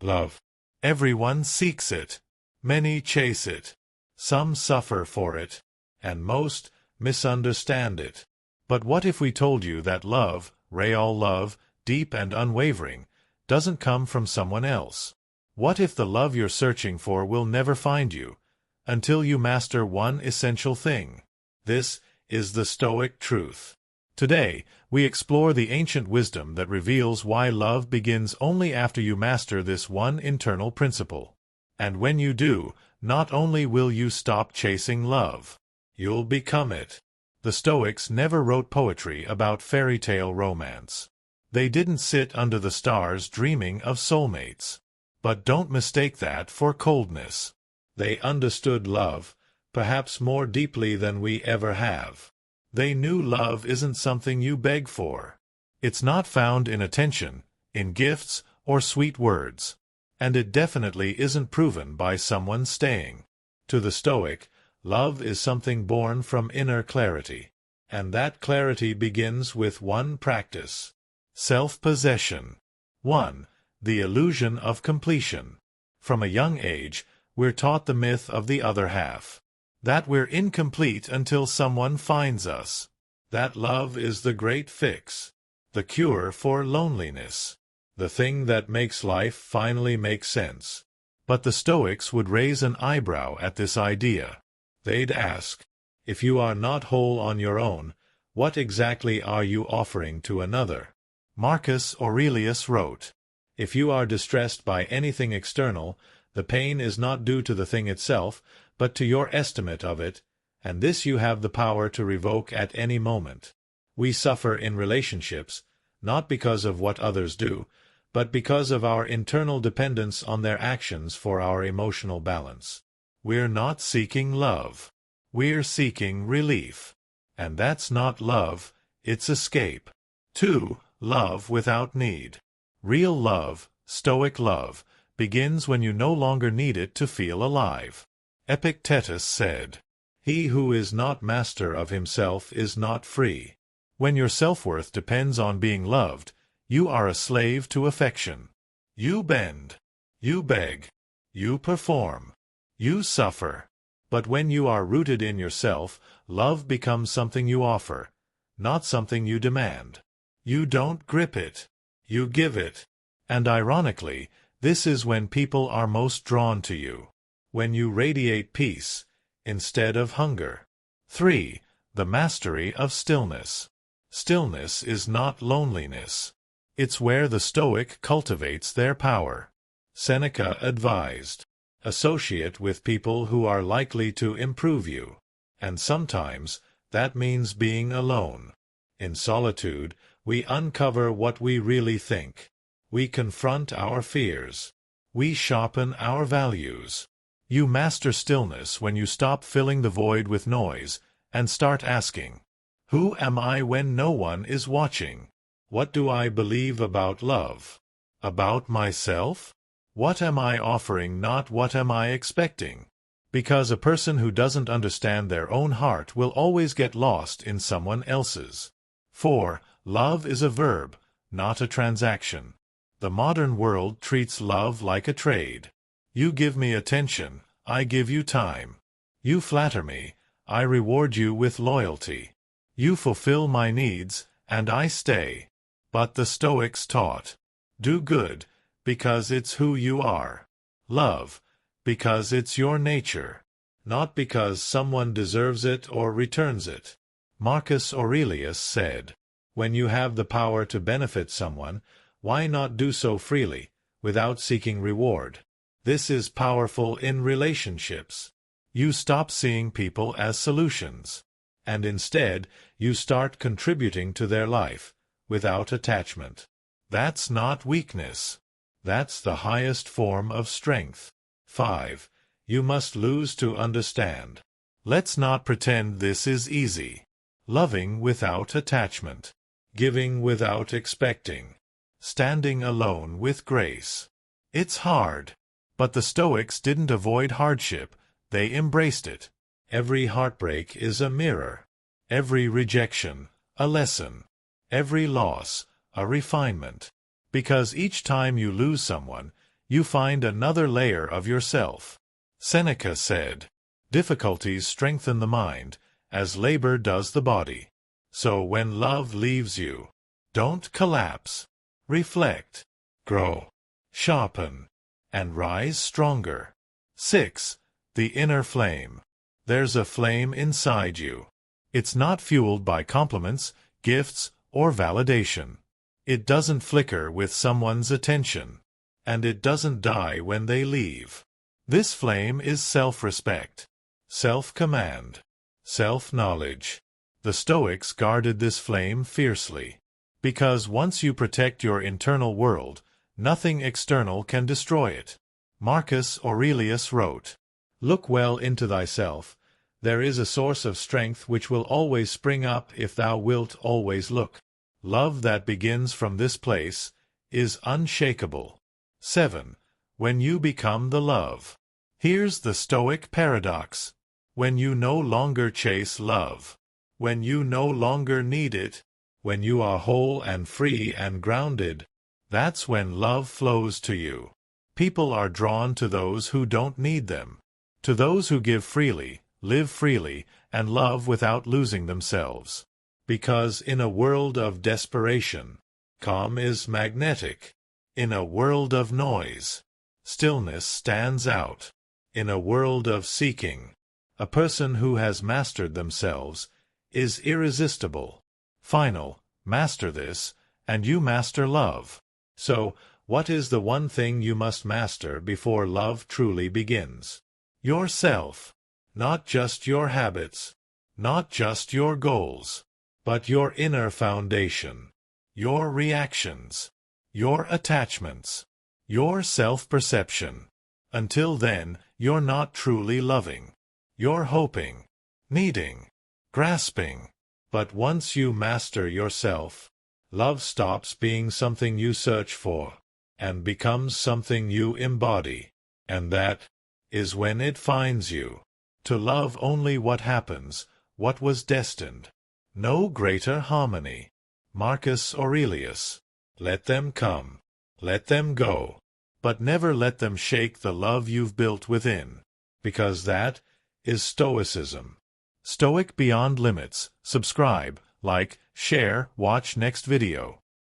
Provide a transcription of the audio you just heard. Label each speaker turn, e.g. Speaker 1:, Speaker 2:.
Speaker 1: Love. Everyone seeks it. Many chase it. Some suffer for it. And most misunderstand it. But what if we told you that love, real love, deep and unwavering, doesn't come from someone else? What if the love you're searching for will never find you, until you master one essential thing? This is the Stoic truth. Today, we explore the ancient wisdom that reveals why love begins only after you master this one internal principle. And when you do, not only will you stop chasing love, you'll become it. The Stoics never wrote poetry about fairy tale romance. They didn't sit under the stars dreaming of soulmates. But don't mistake that for coldness. They understood love, perhaps more deeply than we ever have. They knew love isn't something you beg for. It's not found in attention, in gifts, or sweet words. And it definitely isn't proven by someone staying. To the Stoic, love is something born from inner clarity. And that clarity begins with one practice: self-possession. 1. The illusion of completion. From a young age, we're taught the myth of the other half. That we're incomplete until someone finds us. That love is the great fix. The cure for loneliness. The thing that makes life finally make sense. But the Stoics would raise an eyebrow at this idea. They'd ask, if you are not whole on your own, what exactly are you offering to another? Marcus Aurelius wrote, if you are distressed by anything external, the pain is not due to the thing itself, but to your estimate of it, and this you have the power to revoke at any moment. We suffer in relationships, not because of what others do, but because of our internal dependence on their actions for our emotional balance. We're not seeking love. We're seeking relief. And that's not love, it's escape. 2. Love without need. Real love, Stoic love, begins when you no longer need it to feel alive. Epictetus said, he who is not master of himself is not free. When your self-worth depends on being loved, you are a slave to affection. You bend. You beg. You perform. You suffer. But when you are rooted in yourself, love becomes something you offer, not something you demand. You don't grip it. You give it. And ironically, this is when people are most drawn to you. When you radiate peace, instead of hunger. 3. The mastery of stillness. Stillness is not loneliness. It's where the Stoic cultivates their power. Seneca advised, associate with people who are likely to improve you. And sometimes, that means being alone. In solitude, we uncover what we really think. We confront our fears. We sharpen our values. You master stillness when you stop filling the void with noise and start asking, who am I when no one is watching? What do I believe about love? About myself? What am I offering, not what am I expecting? Because a person who doesn't understand their own heart will always get lost in someone else's. 4. Love is a verb, not a transaction. The modern world treats love like a trade. You give me attention, I give you time. You flatter me, I reward you with loyalty. You fulfill my needs, and I stay. But the Stoics taught, do good, because it's who you are. Love, because it's your nature, not because someone deserves it or returns it. Marcus Aurelius said, when you have the power to benefit someone, why not do so freely, without seeking reward? This is powerful in relationships. You stop seeing people as solutions, and instead you start contributing to their life, without attachment. That's not weakness. That's the highest form of strength. 5. You must lose to understand. Let's not pretend this is easy. Loving without attachment. Giving without expecting. Standing alone with grace. It's hard. But the Stoics didn't avoid hardship, they embraced it. Every heartbreak is a mirror. Every rejection, a lesson. Every loss, a refinement. Because each time you lose someone, you find another layer of yourself. Seneca said, "Difficulties strengthen the mind, as labor does the body." So when love leaves you, don't collapse. Reflect, grow, sharpen, and rise stronger. 6. The inner flame. There's a flame inside you. It's not fueled by compliments, gifts, or validation. It doesn't flicker with someone's attention. And it doesn't die when they leave. This flame is self-respect, self-command, self-knowledge. The Stoics guarded this flame fiercely, because once you protect your internal world, nothing external can destroy it. Marcus Aurelius wrote, "Look well into thyself. There is a source of strength which will always spring up if thou wilt always look. Love that begins from this place is unshakable." 7. When you become the love. Here's the Stoic paradox. When you no longer chase love, when you no longer need it, when you are whole and free and grounded, that's when love flows to you. People are drawn to those who don't need them, to those who give freely, live freely, and love without losing themselves. Because in a world of desperation, calm is magnetic. In a world of noise, stillness stands out. In a world of seeking, a person who has mastered themselves is irresistible. Final, master this, and you master love. So, what is the one thing you must master before love truly begins? Yourself. Not just your habits, not just your goals, but your inner foundation, your reactions, your attachments, your self-perception. Until then, you're not truly loving. You're hoping, needing, grasping. But once you master yourself, love stops being something you search for, and becomes something you embody. And that is when it finds you. To love only what happens, what was destined. No greater harmony. Marcus Aurelius. Let them come. Let them go. But never let them shake the love you've built within. Because that is Stoicism. Stoic Beyond Limits. Subscribe, like, share, watch next video.